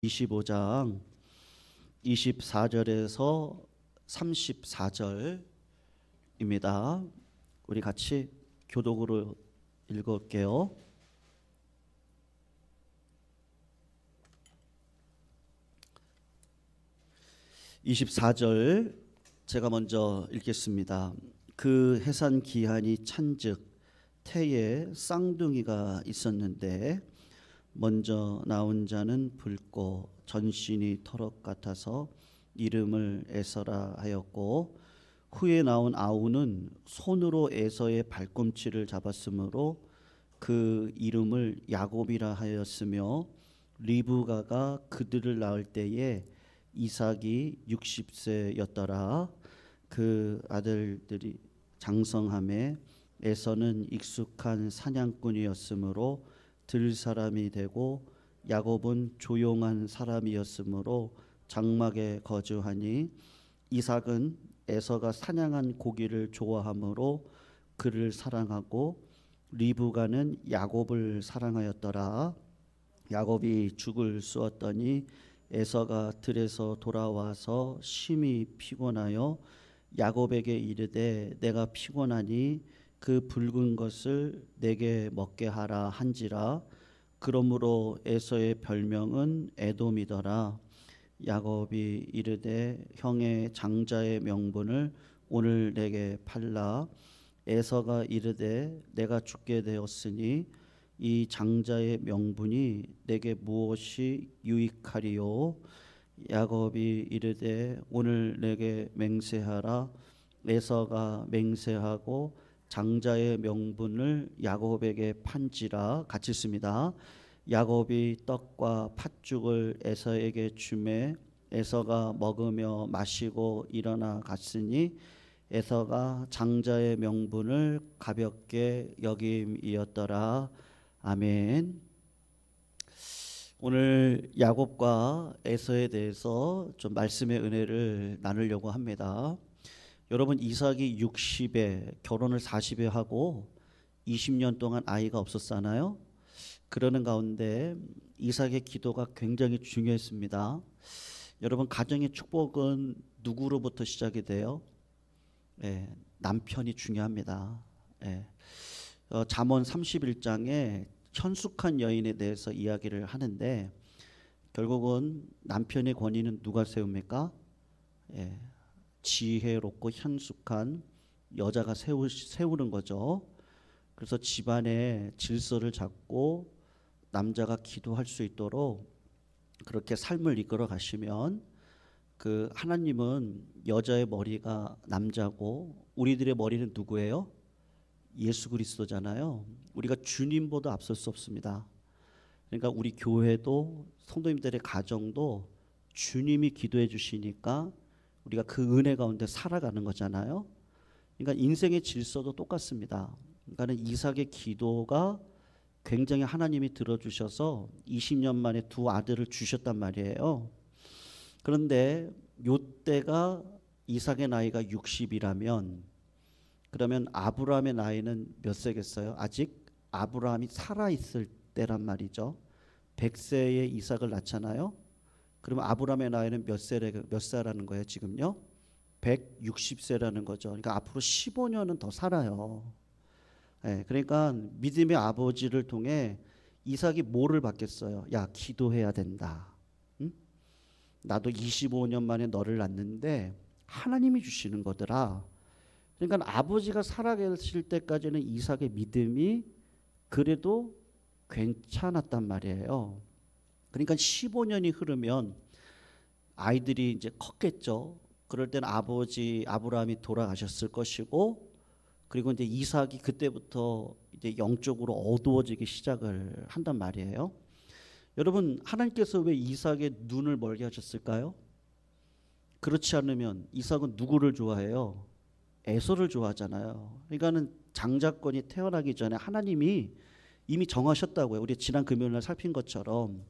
25장 24절에서 34절입니다. 우리 같이 교독으로 읽을게요. 24절 제가 먼저 읽겠습니다. 그 해산 기한이 찬즉 태에 쌍둥이가 있었는데 먼저 나온 자는 붉고 전신이 터럭 같아서 이름을 에서라 하였고, 후에 나온 아우는 손으로 에서의 발꿈치를 잡았으므로 그 이름을 야곱이라 하였으며, 리브가가 그들을 낳을 때에 이삭이 60세였더라. 그 아들들이 장성함에 에서는 익숙한 사냥꾼이었으므로 들 사람이 되고, 야곱은 조용한 사람이었으므로 장막에 거주하니, 이삭은 에서가 사냥한 고기를 좋아하므로 그를 사랑하고, 리브가는 야곱을 사랑하였더라. 야곱이 죽을 쑤었더니 에서가 들에서 돌아와서 심히 피곤하여 야곱에게 이르되 내가 피곤하니 그 붉은 것을 내게 먹게 하라 한지라. 그러므로 에서의 별명은 에돔이더라. 야곱이 이르되 형의 장자의 명분을 오늘 내게 팔라. 에서가 이르되 내가 죽게 되었으니 이 장자의 명분이 내게 무엇이 유익하리요. 야곱이 이르되 오늘 내게 맹세하라. 에서가 맹세하고 장자의 명분을 야곱에게 판지라. 같이 씁니다. 야곱이 떡과 팥죽을 에서에게 주매 에서가 먹으며 마시고 일어나 갔으니 에서가 장자의 명분을 가볍게 여김이었더라. 아멘. 오늘 야곱과 에서에 대해서 좀 말씀의 은혜를 나누려고 합니다. 여러분, 이삭이 60에 결혼을 40에 하고 20년 동안 아이가 없었잖아요. 그러는 가운데 이삭의 기도가 굉장히 중요했습니다. 여러분, 가정의 축복은 누구로부터 시작이 돼요? 남편이 중요합니다. 잠언 31장에 현숙한 여인에 대해서 이야기를 하는데, 결국은 남편의 권위는 누가 세웁니까? 지혜롭고 현숙한 여자가 세우는 거죠. 그래서 집안의 질서를 잡고 남자가 기도할 수 있도록 그렇게 삶을 이끌어 가시면, 그 하나님은 여자의 머리가 남자고 우리들의 머리는 누구예요? 예수 그리스도잖아요. 우리가 주님보다 앞설 수 없습니다. 그러니까 우리 교회도 성도님들의 가정도 주님이 기도해 주시니까 우리가 그 은혜 가운데 살아가는 거잖아요. 그러니까 인생의 질서도 똑같습니다. 그러니까 이삭의 기도가 굉장히 하나님이 들어주셔서 20년 만에 두 아들을 주셨단 말이에요. 그런데 요때가 이삭의 나이가 60이라면 그러면 아브라함의 나이는 몇 세겠어요? 아직 아브라함이 살아있을 때란 말이죠. 100세에 이삭을 낳잖아요. 그러면 아브라함의 나이는 몇 세라는 거예요 지금요? 160세라는 거죠. 그러니까 앞으로 15년은 더 살아요. 그러니까 믿음의 아버지를 통해 이삭이 뭐를 받겠어요? 야, 기도해야 된다. 응? 나도 25년 만에 너를 낳는데 하나님이 주시는 거더라. 그러니까 아버지가 살아계실 때까지는 이삭의 믿음이 그래도 괜찮았단 말이에요. 그러니까 15년이 흐르면 아이들이 이제 컸겠죠. 그럴 때는 아버지 아브라함이 돌아가셨을 것이고, 그리고 이제 이삭이 그때부터 이제 영적으로 어두워지기 시작을 한단 말이에요. 여러분, 하나님께서 왜 이삭의 눈을 멀게 하셨을까요? 그렇지 않으면 이삭은 누구를 좋아해요? 에서를 좋아하잖아요. 그러니까는 장자권이 태어나기 전에 하나님이 이미 정하셨다고요. 우리 지난 금요일날 살핀 것처럼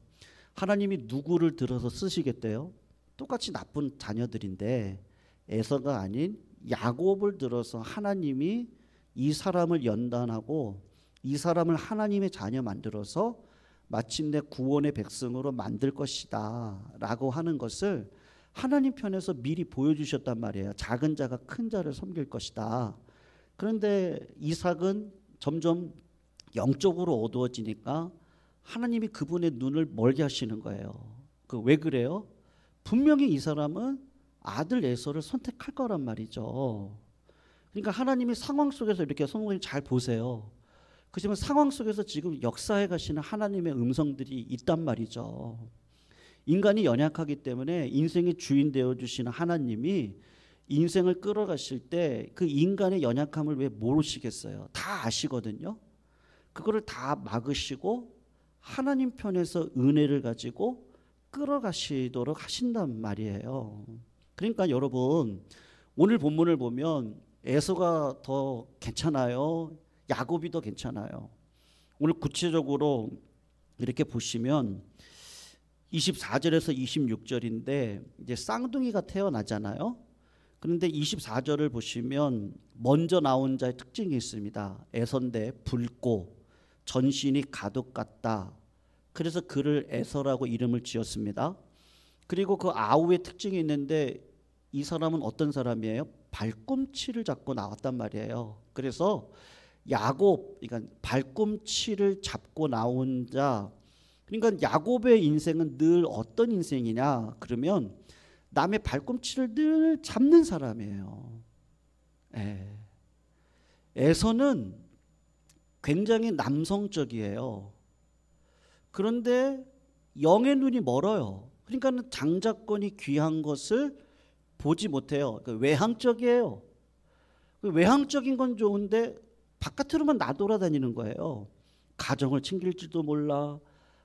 하나님이 누구를 들어서 쓰시겠대요? 똑같이 나쁜 자녀들인데 에서가 아닌 야곱을 들어서 하나님이 이 사람을 연단하고 이 사람을 하나님의 자녀 만들어서 마침내 구원의 백성으로 만들 것이다 라고 하는 것을 하나님 편에서 미리 보여주셨단 말이에요. 작은 자가 큰 자를 섬길 것이다. 그런데 이삭은 점점 영적으로 어두워지니까 하나님이 그분의 눈을 멀게 하시는 거예요. 왜 그래요? 분명히 이 사람은 아들 에서를 선택할 거란 말이죠. 그러니까 하나님이 상황 속에서 이렇게 성도님 잘 보세요. 그렇지만 상황 속에서 지금 역사해 가시는 하나님의 음성들이 있단 말이죠. 인간이 연약하기 때문에 인생의 주인 되어주시는 하나님이 인생을 끌어가실 때 그 인간의 연약함을 왜 모르시겠어요? 다 아시거든요. 그거를 다 막으시고 하나님 편에서 은혜를 가지고 끌어가시도록 하신단 말이에요. 그러니까 여러분 오늘 본문을 보면 에서가 더 괜찮아요? 야곱이 더 괜찮아요? 오늘 구체적으로 이렇게 보시면 24절에서 26절인데 이제 쌍둥이가 태어나잖아요. 그런데 24절을 보시면 먼저 나온 자의 특징이 있습니다. 에서인데 붉고 전신이 가독 같다. 그래서 그를 에서라고 이름을 지었습니다. 그리고 그 아우의 특징이 있는데 이 사람은 어떤 사람이에요? 발꿈치를 잡고 나왔단 말이에요. 그래서 야곱, 그러니까 발꿈치를 잡고 나온 자. 그러니까 야곱의 인생은 늘 어떤 인생이냐? 그러면 남의 발꿈치를 늘 잡는 사람이에요. 에서는 굉장히 남성적이에요. 그런데 영의 눈이 멀어요. 그러니까 장자권이 귀한 것을 보지 못해요. 외향적이에요. 외향적인 건 좋은데 바깥으로만 나돌아다니는 거예요. 가정을 챙길지도 몰라,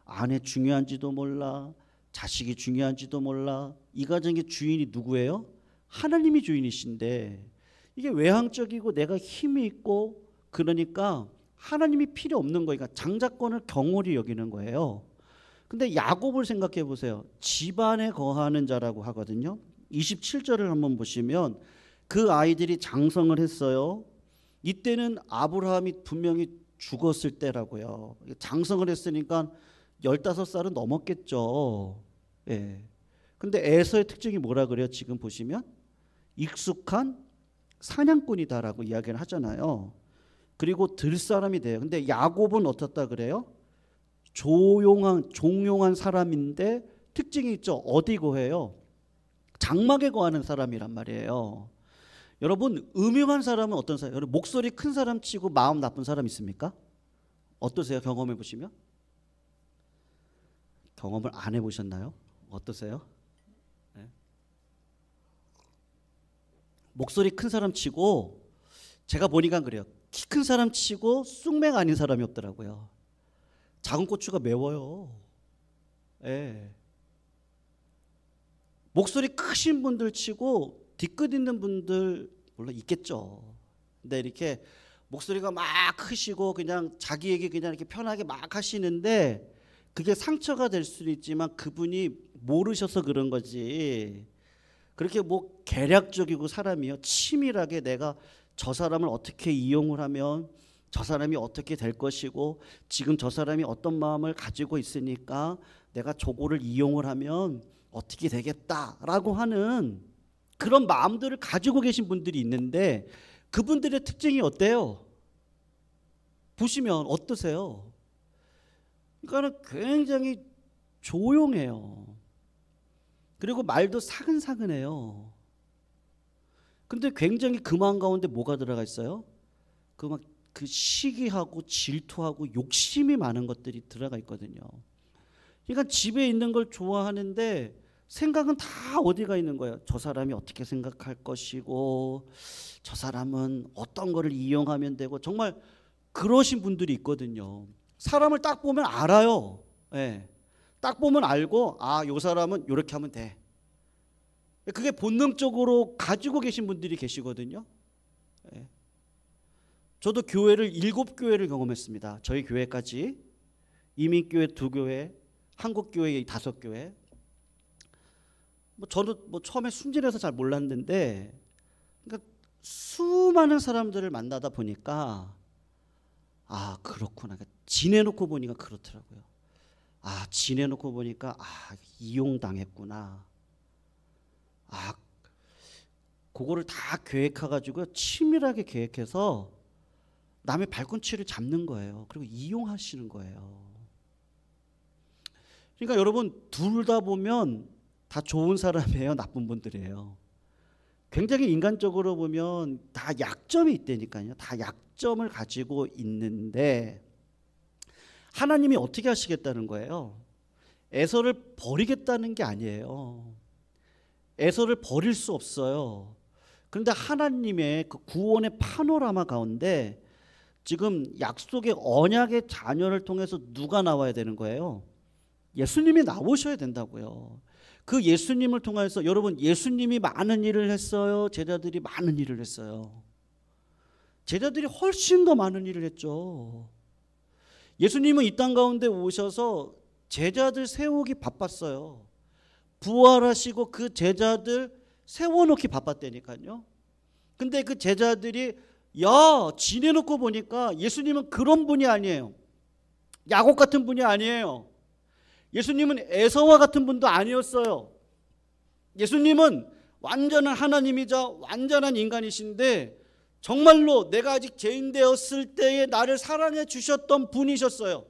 아내 중요한지도 몰라, 자식이 중요한지도 몰라. 이 가정의 주인이 누구예요? 하나님이 주인이신데 이게 외향적이고 내가 힘이 있고 그러니까 하나님이 필요 없는 거니까 장자권을 경홀히 여기는 거예요. 근데 야곱을 생각해 보세요. 집안에 거하는 자라고 하거든요. 27절을 한번 보시면 그 아이들이 장성을 했어요. 이때는 아브라함이 분명히 죽었을 때라고요. 장성을 했으니까 15살은 넘었겠죠. 예. 근데 에서의 특징이 뭐라 그래요? 지금 보시면 익숙한 사냥꾼이다라고 이야기를 하잖아요. 그리고 들 사람이 돼요. 근데 야곱은 어떻다 그래요? 종용한 사람인데 특징이 있죠. 어디 거해요? 장막에 거하는 사람이란 말이에요. 여러분 음흉한 사람은 어떤 사람? 여러분 목소리 큰 사람 치고 마음 나쁜 사람 있습니까? 어떠세요? 경험해 보시면? 경험을 안 해보셨나요? 어떠세요? 네. 목소리 큰 사람 치고 제가 보니까 그래요. 키 큰 사람 치고 쑥맥 아닌 사람이 없더라고요. 작은 고추가 매워요. 예. 목소리 크신 분들 치고 뒤끝 있는 분들 물론 있겠죠. 근데 이렇게 목소리가 막 크시고 그냥 자기 얘기 그냥 이렇게 편하게 막 하시는데 그게 상처가 될 수도 있지만 그분이 모르셔서 그런 거지. 그렇게 뭐 계략적이고 사람이요 치밀하게 내가 저 사람을 어떻게 이용을 하면 저 사람이 어떻게 될 것이고 지금 저 사람이 어떤 마음을 가지고 있으니까 내가 저거를 이용을 하면 어떻게 되겠다라고 하는 그런 마음들을 가지고 계신 분들이 있는데 그분들의 특징이 어때요? 보시면 어떠세요? 그러니까 굉장히 조용해요. 그리고 말도 사근사근해요. 근데 굉장히 그 마음 가운데 뭐가 들어가 있어요? 그 시기하고 질투하고 욕심이 많은 것들이 들어가 있거든요. 그러니까 집에 있는 걸 좋아하는데 생각은 다 어디가 있는 거예요? 저 사람이 어떻게 생각할 것이고 저 사람은 어떤 거를 이용하면 되고 정말 그러신 분들이 있거든요. 사람을 딱 보면 알아요. 예. 딱 보면 알고 요 사람은 이렇게 하면 돼. 그게 본능적으로 가지고 계신 분들이 계시거든요. 예. 저도 교회를 7교회를 경험했습니다. 저희 교회까지 이민교회 2교회, 한국교회 5교회. 저도 처음에 순진해서 잘 몰랐는데 그러니까 수많은 사람들을 만나다 보니까 그렇구나. 지내놓고 보니까 그렇더라고요. 지내놓고 보니까 이용당했구나. 그거를 다 계획해가지고 치밀하게 계획해서 남의 발꿈치를 잡는 거예요. 그리고 이용하시는 거예요. 그러니까 여러분, 둘 다 보면 다 좋은 사람이에요, 나쁜 분들이에요. 굉장히 인간적으로 보면 다 약점이 있다니까요. 다 약점을 가지고 있는데 하나님이 어떻게 하시겠다는 거예요? 에서를 버리겠다는 게 아니에요. 에서를 버릴 수 없어요. 그런데 하나님의 그 구원의 파노라마 가운데 지금 약속의 언약의 자녀를 통해서 누가 나와야 되는 거예요? 예수님이 나오셔야 된다고요. 그 예수님을 통해서, 여러분, 예수님이 많은 일을 했어요? 제자들이 많은 일을 했어요? 제자들이 훨씬 더 많은 일을 했죠. 예수님은 이 땅 가운데 오셔서 제자들 세우기 바빴어요. 부활하시고 그 제자들 세워놓기 바빴다니까요. 근데 그 제자들이 지내놓고 보니까 예수님은 그런 분이 아니에요. 야곱 같은 분이 아니에요. 예수님은 에서와 같은 분도 아니었어요. 예수님은 완전한 하나님이자 완전한 인간이신데 정말로 내가 아직 죄인 되었을 때에 나를 사랑해 주셨던 분이셨어요.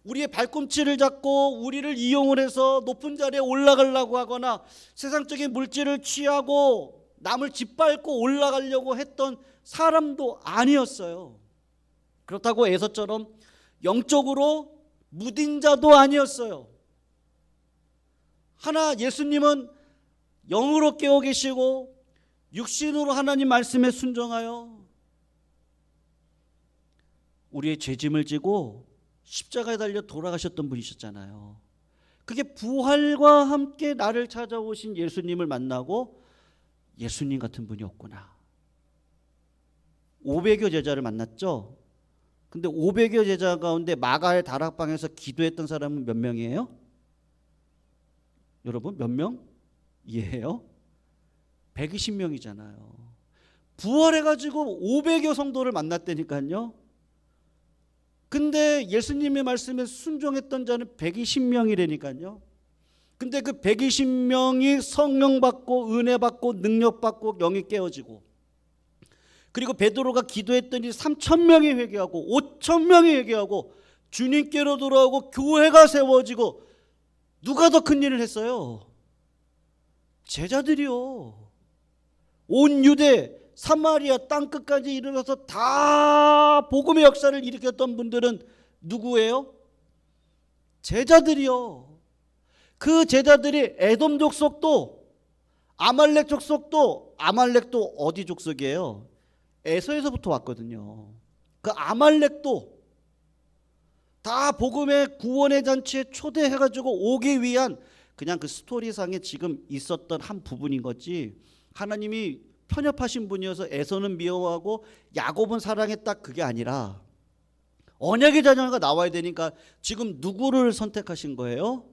우리의 발꿈치를 잡고 우리를 이용을 해서 높은 자리에 올라가려고 하거나 세상적인 물질을 취하고 남을 짓밟고 올라가려고 했던 사람도 아니었어요. 그렇다고 에서처럼 영적으로 무딘 자도 아니었어요. 예수님은 영으로 깨어 계시고 육신으로 하나님 말씀에 순종하여 우리의 죄짐을 지고 십자가에 달려 돌아가셨던 분이셨잖아요. 그게 부활과 함께 나를 찾아오신 예수님을 만나고 예수님 같은 분이 없구나. 500여 제자를 만났죠. 근데 500여 제자 가운데 마가의 다락방에서 기도했던 사람은 몇 명이에요? 여러분, 몇 명이에요? 120명이잖아요. 부활해가지고 500여 성도를 만났다니까요. 근데 예수님의 말씀에 순종했던 자는 120명이라니까요. 근데 그 120명이 성령 받고 은혜 받고 능력 받고 영이 깨어지고, 그리고 베드로가 기도했더니 3,000명이 회개하고 5,000명이 회개하고 주님께로 돌아오고 교회가 세워지고, 누가 더 큰 일을 했어요? 제자들이요. 온 유대 사마리아 땅끝까지 이르러서 다 복음의 역사를 일으켰던 분들은 누구예요? 제자들이요. 그 제자들이 에돔 족속도 아말렉 족속도, 아말렉도 어디 족속이에요? 에서에서부터 왔거든요. 그 아말렉도 다 복음의 구원의 잔치에 초대해가지고 오기 위한 그냥 그 스토리상에 지금 있었던 한 부분인 거지, 하나님이 편협하신 분이어서 에서는 미워하고 야곱은 사랑했다, 그게 아니라 언약의 자녀가 나와야 되니까 지금 누구를 선택하신 거예요?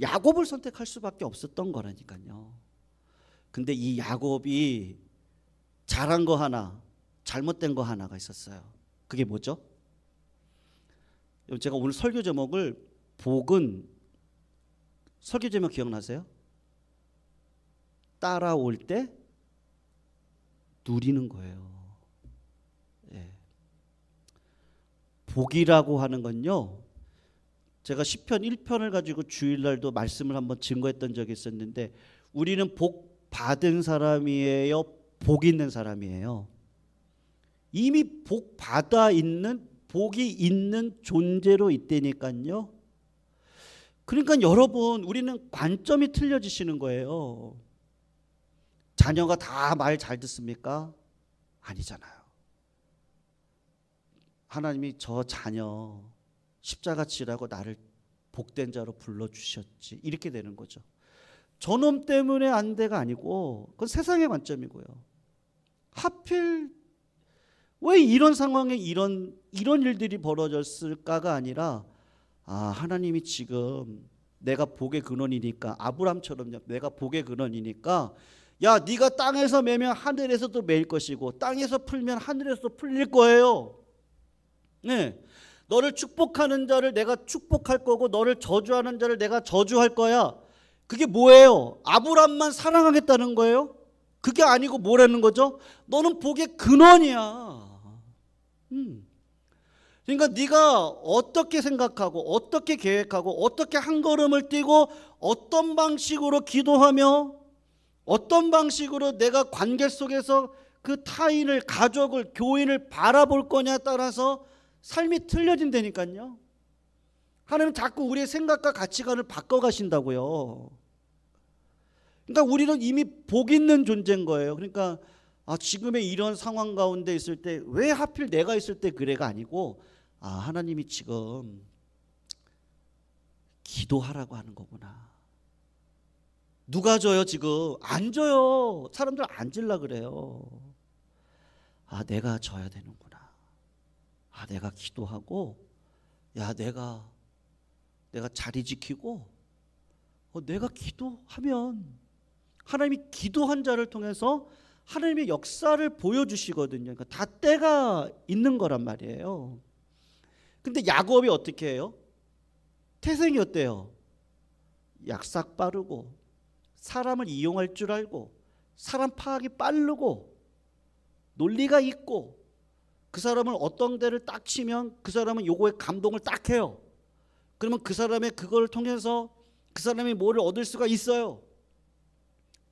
야곱을 선택할 수밖에 없었던 거라니까요. 근데 이 야곱이 잘한 거 하나, 잘못된 거 하나가 있었어요. 그게 뭐죠? 제가 오늘 설교 제목을, 복은, 설교 제목 기억나세요? 따라올 때 누리는 거예요. 예. 복이라고 하는 건요, 제가 시편 1편을 가지고 주일날도 말씀을 한번 증거했던 적이 있었는데, 우리는 복 받은 사람이에요, 복 있는 사람이에요? 이미 복 받아 있는, 복이 있는 존재로 있다니까요. 그러니까 여러분, 우리는 관점이 틀려지시는 거예요. 자녀가 다 말 잘 듣습니까? 아니잖아요. 하나님이 저 자녀 십자가 지라고 나를 복된 자로 불러주셨지, 이렇게 되는 거죠. 저놈 때문에 안 돼가 아니고 그건 세상의 관점이고요. 하필 왜 이런 상황에 이런 일들이 벌어졌을까가 아니라, 하나님이 지금 내가 복의 근원이니까, 아브람처럼 내가 복의 근원이니까, 야, 네가 땅에서 매면 하늘에서도 매일 것이고 땅에서 풀면 하늘에서도 풀릴 거예요. 네, 너를 축복하는 자를 내가 축복할 거고 너를 저주하는 자를 내가 저주할 거야. 그게 뭐예요? 아브람만 사랑하겠다는 거예요? 그게 아니고 뭐라는 거죠? 너는 복의 근원이야. 그러니까 네가 어떻게 생각하고 어떻게 계획하고 어떻게 한 걸음을 뛰고 어떤 방식으로 기도하며 어떤 방식으로 내가 관계 속에서 그 타인을, 가족을, 교인을 바라볼 거냐에 따라서 삶이 틀려진다니까요. 하나님 자꾸 우리의 생각과 가치관을 바꿔가신다고요. 그러니까 우리는 이미 복 있는 존재인 거예요. 그러니까 지금의 이런 상황 가운데 있을 때 왜 하필 내가 있을 때 그래가 아니고 하나님이 지금 기도하라고 하는 거구나. 누가 줘요 지금? 안 줘요. 사람들 앉으려 그래요. 내가 져야 되는구나. 내가 기도하고 내가 자리 지키고 내가 기도하면 하나님이 기도한 자를 통해서 하나님의 역사를 보여주시거든요. 그러니까 다 때가 있는 거란 말이에요. 근데 야곱이 어떻게 해요? 태생이 어때요? 약삭 빠르고 사람을 이용할 줄 알고 사람 파악이 빠르고 논리가 있고 그 사람을 어떤 데를 딱 치면 그 사람은 요거에 감동을 딱 해요. 그러면 그 사람의 그걸 통해서 그 사람이 뭐를 얻을 수가 있어요.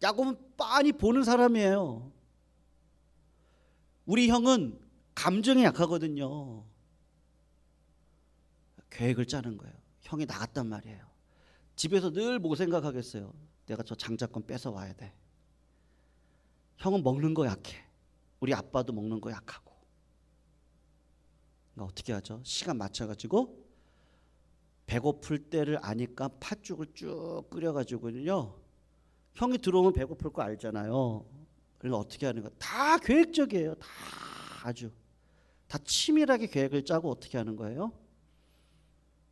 야곱은 빤히 보는 사람이에요. 우리 형은 감정이 약하거든요. 계획을 짜는 거예요. 형이 나갔단 말이에요. 집에서 늘 뭐 생각하겠어요? 내가 저 장자권 뺏어 와야 돼. 형은 먹는 거 약해. 우리 아빠도 먹는 거 약하고. 그러니까 어떻게 하죠? 시간 맞춰가지고 배고플 때를 아니까 팥죽을 쭉 끓여가지고요. 형이 들어오면 배고플 거 알잖아요. 그러니까 어떻게 하는 거? 다 계획적이에요. 다 아주 다 치밀하게 계획을 짜고 어떻게 하는 거예요?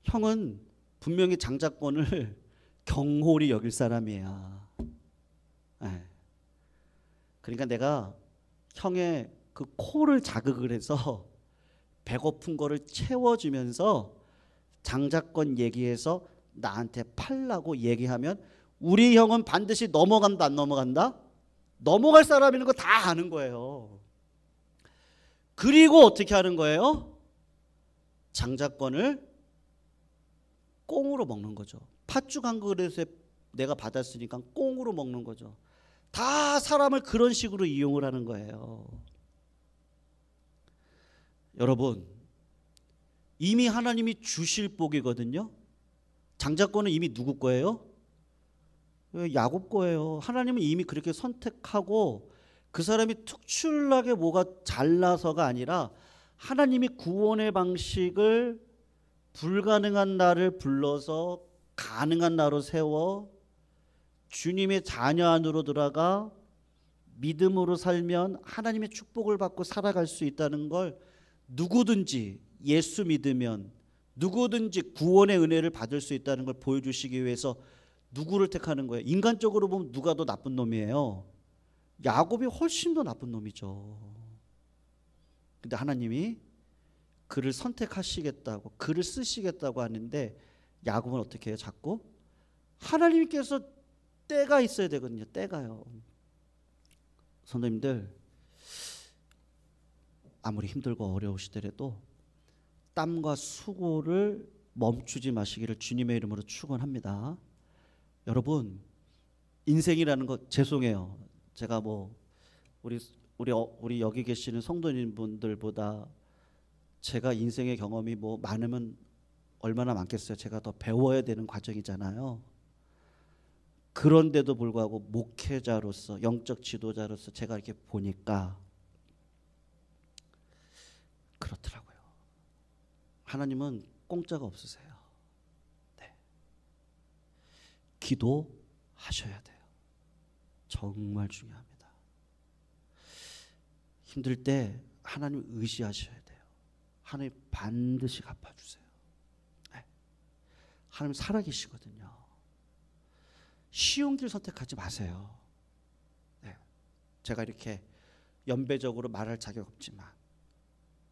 형은 분명히 장자권을 경홀히 여길 사람이야. 그러니까 내가 형의 그 코를 자극을 해서 배고픈 거를 채워주면서 장자권 얘기해서 나한테 팔라고 얘기하면 우리 형은 반드시 넘어간다. 안 넘어간다? 넘어갈 사람이는 거 다 아는 거예요. 그리고 어떻게 하는 거예요? 장자권을 꽁으로 먹는 거죠. 팥죽 한 그릇에 내가 받았으니까 꽁으로 먹는 거죠. 다 사람을 그런 식으로 이용을 하는 거예요. 여러분, 이미 하나님이 주실 복이거든요. 장자권은 이미 누구 거예요? 야곱 거예요. 하나님은 이미 그렇게 선택하고 그 사람이 특출나게 뭐가 잘나서가 아니라 하나님이 구원의 방식을 불가능한 나를 불러서 가능한 나로 세워 주님의 자녀 안으로 들어가 믿음으로 살면 하나님의 축복을 받고 살아갈 수 있다는 걸 누구든지 예수 믿으면 누구든지 구원의 은혜를 받을 수 있다는 걸 보여주시기 위해서 누구를 택하는 거예요? 인간적으로 보면 누가 더 나쁜 놈이에요? 야곱이 훨씬 더 나쁜 놈이죠. 근데 하나님이 그를 선택하시겠다고 그를 쓰시겠다고 하는데 야곱은 어떻게 해요? 자꾸 하나님께서 때가 있어야 되거든요. 때가요. 선생님들 아무리 힘들고 어려우시더라도 땀과 수고를 멈추지 마시기를 주님의 이름으로 축원합니다. 여러분 인생이라는 거 죄송해요. 제가 뭐 우리 여기 계시는 성도님분들보다 제가 인생의 경험이 뭐 많으면 얼마나 많겠어요. 제가 더 배워야 되는 과정이잖아요. 그런데도 불구하고 목회자로서 영적 지도자로서 제가 이렇게 보니까 그렇더라고요. 하나님은 공짜가 없으세요. 네. 기도하셔야 돼요. 정말 중요합니다. 힘들 때 하나님 의지하셔야 돼요. 하나님 반드시 갚아주세요. 네. 하나님 살아계시거든요. 쉬운 길 선택하지 마세요. 네. 제가 이렇게 연배적으로 말할 자격 없지만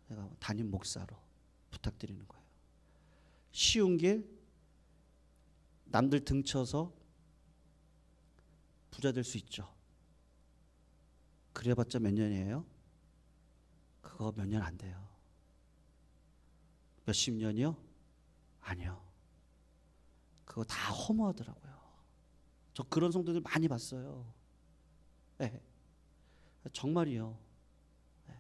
제가 담임 목사로 부탁드리는 거예요. 쉬운 길, 남들 등쳐서 부자 될 수 있죠. 그래봤자 몇 년이에요? 그거 몇 년 안 돼요. 몇십 년이요? 아니요. 그거 다 허무하더라고요. 저 그런 성도들 많이 봤어요. 네. 정말이요. 네.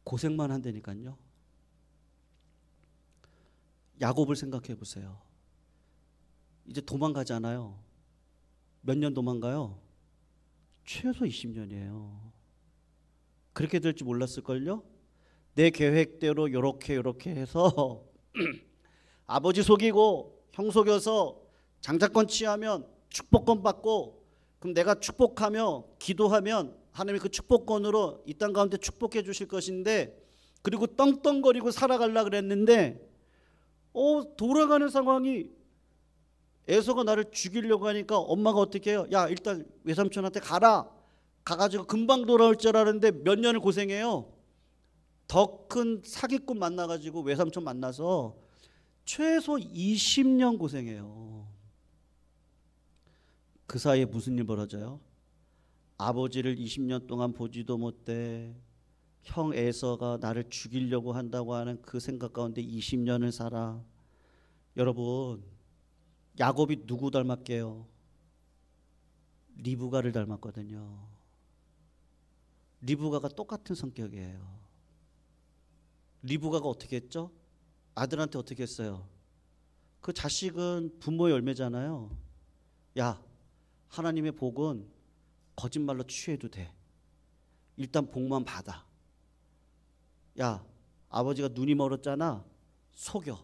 고생만 한다니까요. 야곱을 생각해 보세요. 이제 도망가잖아요. 몇 년 도망가요? 최소 20년이에요. 그렇게 될 줄 몰랐을걸요? 내 계획대로 요렇게 해서 아버지 속이고 형 속여서 장자권 취하면 축복권 받고, 그럼 내가 축복하며 기도하면 하나님이 그 축복권으로 이 땅 가운데 축복해 주실 것인데, 그리고 떵떵거리고 살아가려고 그랬는데 돌아가는 상황이, 에서가 나를 죽이려고 하니까 엄마가 어떻게 해요? 야, 일단 외삼촌한테 가라. 가가지고 금방 돌아올 줄 알았는데 몇 년을 고생해요. 더 큰 사기꾼 만나가지고 외삼촌 만나서 최소 20년 고생해요. 그 사이에 무슨 일 벌어져요? 아버지를 20년 동안 보지도 못해 형 에서가 나를 죽이려고 한다고 하는 그 생각 가운데 20년을 살아. 여러분, 야곱이 누구 닮았게요? 리브가를 닮았거든요. 리브가가 똑같은 성격이에요. 리브가가 어떻게 했죠? 아들한테 어떻게 했어요? 그 자식은 부모의 열매잖아요. 야, 하나님의 복은 거짓말로 취해도 돼. 일단 복만 받아. 야, 아버지가 눈이 멀었잖아. 속여.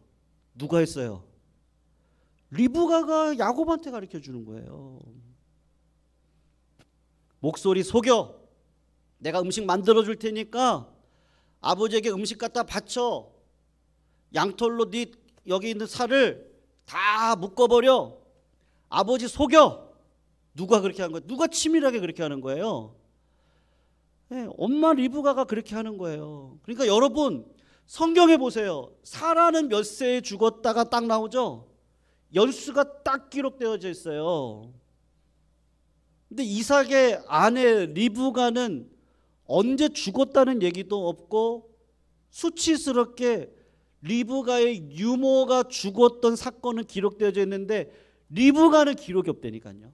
누가 했어요? 리브가가 야곱한테 가르쳐 주는 거예요. 목소리 속여. 내가 음식 만들어 줄 테니까 아버지에게 음식 갖다 바쳐. 양털로 네 여기 있는 살을 다 묶어버려. 아버지 속여. 누가 그렇게 하는 거예요? 누가 치밀하게 그렇게 하는 거예요? 네, 엄마 리브가가 그렇게 하는 거예요. 그러니까 여러분, 성경에 보세요. 사라는 몇 세에 죽었다가 딱 나오죠. 연수가 딱 기록되어져 있어요. 근데 이삭의 아내 리브가는 언제 죽었다는 얘기도 없고, 수치스럽게 리브가의 유모가 죽었던 사건은 기록되어져 있는데 리브가는 기록이 없다니까요.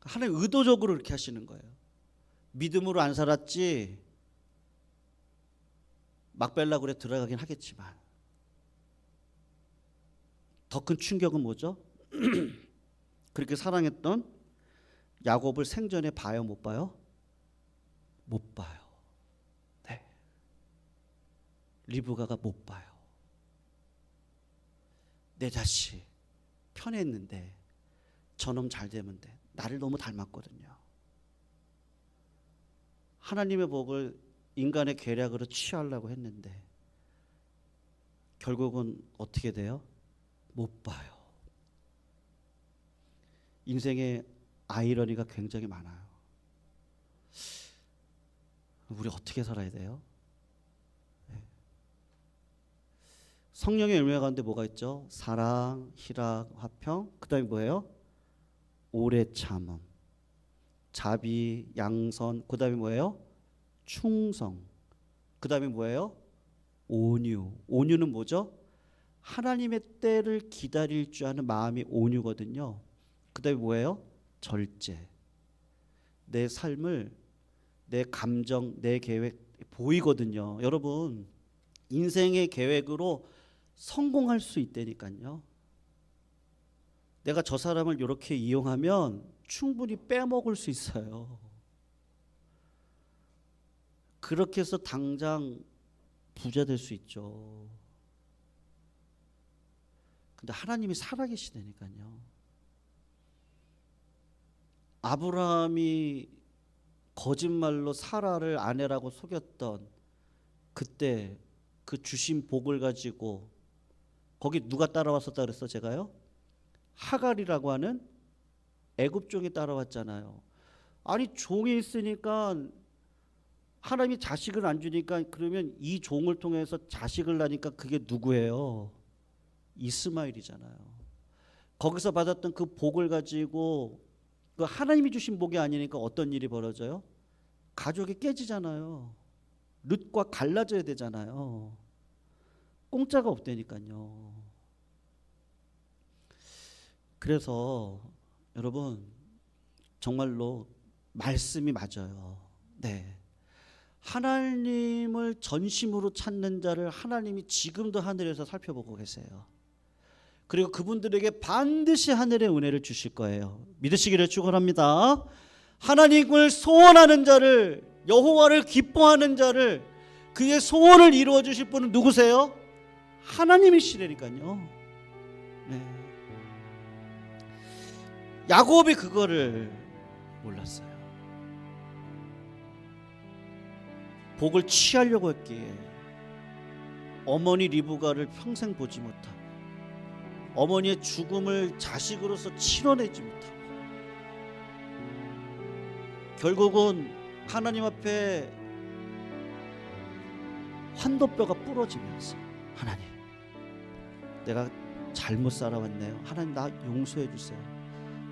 하나님 의도적으로 이렇게 하시는 거예요. 믿음으로 안 살았지 막벨라굴에 들어가긴 하겠지만, 더 큰 충격은 뭐죠? 그렇게 사랑했던 야곱을 생전에 봐요, 못 봐요? 못 봐요. 네. 리브가가 못 봐요. 내 자식 편했는데 저놈 잘 되면 돼. 나를 너무 닮았거든요. 하나님의 복을 인간의 계략으로 취하려고 했는데 결국은 어떻게 돼요? 못 봐요. 인생의 아이러니가 굉장히 많아요. 우리 어떻게 살아야 돼요? 네. 성령의 열매 가운데 뭐가 있죠? 사랑, 희락, 화평, 그 다음에 뭐예요? 오래 참음, 자비, 양선, 그 다음에 뭐예요? 충성, 그 다음에 뭐예요? 온유. 온유는 뭐죠? 하나님의 때를 기다릴 줄 아는 마음이 온유거든요. 그 다음에 뭐예요? 절제. 내 삶을, 내 감정, 내 계획 보이거든요. 여러분, 인생의 계획으로 성공할 수 있다니까요. 내가 저 사람을 이렇게 이용하면 충분히 빼먹을 수 있어요. 그렇게 해서 당장 부자 될 수 있죠. 근데 하나님이 살아계시다니까요. 아브라함이 거짓말로 사라를 아내라고 속였던 그때 그 주신 복을 가지고, 거기 누가 따라왔었다 그랬어? 제가요? 하갈이라고 하는 애굽 종이 따라왔잖아요. 아니 종이 있으니까 하나님이 자식을 안 주니까 그러면 이 종을 통해서 자식을 낳으니까 그게 누구예요? 이스마엘이잖아요. 거기서 받았던 그 복을 가지고 그 하나님이 주신 복이 아니니까 어떤 일이 벌어져요? 가족이 깨지잖아요. 룻과 갈라져야 되잖아요. 공짜가 없다니까요. 그래서 여러분 정말로 말씀이 맞아요. 네. 하나님을 전심으로 찾는 자를 하나님이 지금도 하늘에서 살펴보고 계세요. 그리고 그분들에게 반드시 하늘의 은혜를 주실 거예요. 믿으시기를 축원합니다. 하나님을 소원하는 자를, 여호와를 기뻐하는 자를, 그의 소원을 이루어 주실 분은 누구세요? 하나님이시라니까요. 네. 야곱이 그거를 몰랐어요. 복을 취하려고 했기에 어머니 리브가를 평생 보지 못하고 어머니의 죽음을 자식으로서 치러내지 못하고 결국은 하나님 앞에 환도뼈가 부러지면서 하나님 내가 잘못 살아왔네요. 하나님 나 용서해 주세요.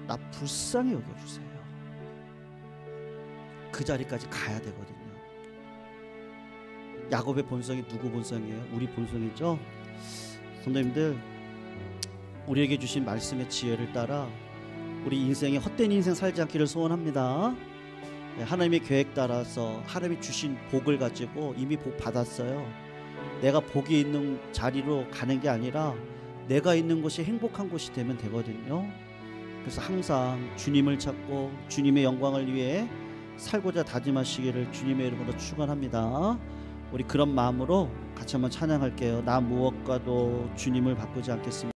나 불쌍히 여겨주세요. 그 자리까지 가야 되거든요. 야곱의 본성이 누구 본성이에요? 우리 본성이죠. 성도님들 우리에게 주신 말씀의 지혜를 따라 우리 인생에 헛된 인생 살지 않기를 소원합니다. 하나님의 계획 따라서 하나님이 주신 복을 가지고 이미 복 받았어요. 내가 복이 있는 자리로 가는 게 아니라 내가 있는 곳이 행복한 곳이 되면 되거든요. 그래서 항상 주님을 찾고 주님의 영광을 위해 살고자 다짐하시기를 주님의 이름으로 축원합니다. 우리 그런 마음으로 같이 한번 찬양할게요. 나 무엇과도 주님을 바꾸지 않겠습니다.